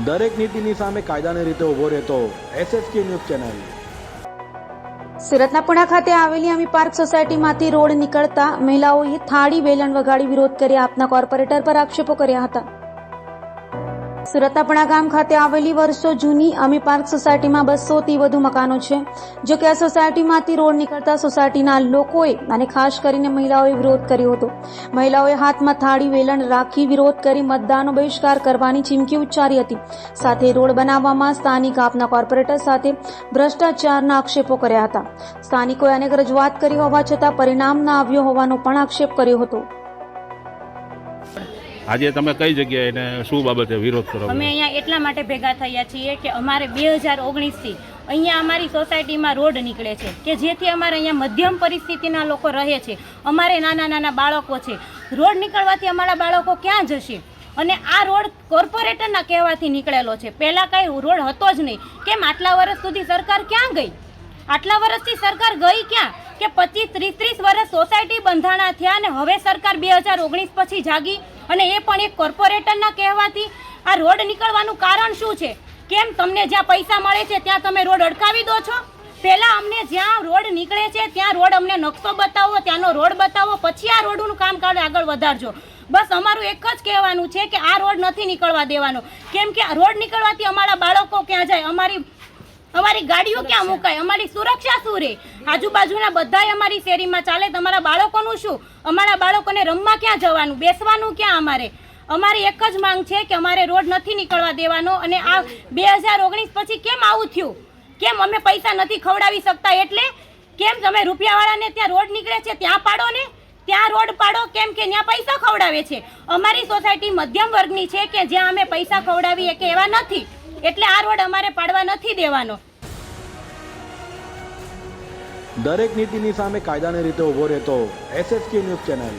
દરેક નીતિની સામે કાયદાની રીતે ઊભો રહેતો SSK ન્યૂઝ ચેનલ। સુરતના પુણા ખાતે આવેલી અમી પાર્ક સોસાયટીમાંથી રોડ નીકળતા મહિલાઓએ થાળી વેલણ વગાડી વિરોધ કરી આપના કોર્પોરેટર પર આક્ષેપો કર્યા હતા। સુરતના પુણા ગામ ખાતે આવેલી વર્ષો જૂની અમી પાર્ક સોસાયટીમાં 200 થી વધુ મકાનો છે। જો કે આ સોસાયટીમાંથી રોડ નીકળતા સોસાયટીના લોકોએ અને ખાસ કરીને મહિલાઓએ વિરોધ કર્યો હતો। મહિલાઓએ હાથમાં થાળી વેલણ રાખી વિરોધ કરી મતદાનનો બહિષ્કાર કરવાની ચીમકી ઉચ્ચારી હતી। સાથે રોડ બનાવવામાં સ્થાનિક આપના કોર્પોરેટર સાથે ભ્રષ્ટાચારના આક્ષેપો કર્યા હતા। સ્થાનિકોએ અનેક રજૂઆત કરી હોવા છતાં પરિણામ ન આવ્યો હોવાનો પણ આક્ષેપ કર્યો હતો। આજે તમે કઈ જગ્યાએ ને શું બાબતે વિરોધ કરો? અમે અહીંયા એટલા માટે ભેગા થયા છીએ કે અમારે 2019 થી અહીંયા અમારી સોસાયટીમાં રોડ નીકળે છે કે જેથી અમારે અહીંયા મધ્યમ પરિસ્થિતિના લોકો રહે છે। અમારે નાના નાના બાળકો છે। રોડ નીકળવાથી અમારા બાળકો ક્યાં જશે? અને આ રોડ કોર્પોરેટરના કહેવાથી નીકળેલો છે। પહેલાં કાંઈ રોડ હતો જ નહીં। કેમ આટલા વર્ષ સુધી સરકાર ક્યાં ગઈ? આટલા વર્ષથી સરકાર ગઈ ક્યાં? કે 25-30 વર્ષ સોસાયટી બંધાણા થયા અને હવે સરકાર 2019 પછી જાગી અને એ પણ એક કોર્પોરેટરના કહેવાથી આ રોડ નીકળવાનું કારણ શું છે? કેમ તમને જ્યાં પૈસા મળે છે ત્યાં તમે રોડ અટકાવી દો છો? પહેલાં અમને જ્યાં રોડ નીકળે છે ત્યાં રોડ અમને નકશો બતાવો, ત્યાંનો રોડ બતાવો, પછી આ રોડનું કામ આગળ વધારજો। બસ અમારું એક જ કહેવાનું છે કે આ રોડ નથી નીકળવા દેવાનો। કેમ કે આ રોડ નીકળવાથી અમારા બાળકો ક્યાં જાય? અમારી ગાડીઓ ક્યાં મુકાય? અમારી સુરક્ષા શું રહે? આજુબાજુના બધાય અમારી શેરીમાં ચાલે, તમારા બાળકોનું શું? અમારા બાળકોને રમવા ક્યાં જવાનું? બેસવાનું ક્યાં? અમારી એક જ માંગ છે કે અમારે રોડ નથી નીકળવા દેવાનો। અને આ 2019 પછી કેમ આવું થયું? કેમ અમે પૈસા નથી ખવડાવી શકતા? એટલે કેમ તમે રૂપિયાવાળાને ત્યાં રોડ નીકળે છે ત્યાં પાડો ને, ત્યાં રોડ પાડો। કેમ કે ત્યાં પૈસા ખવડાવે છે। અમારી સોસાયટી મધ્યમ વર્ગની છે કે જ્યાં અમે પૈસા ખવડાવીએ કે એવા નથી, એટલે આ રોડ અમારે પાડવા નથી દેવાનો। દરેક નીતિની સામે કાયદાની રીતે ઊભો રહેતો SSK ન્યૂઝ ચેનલ।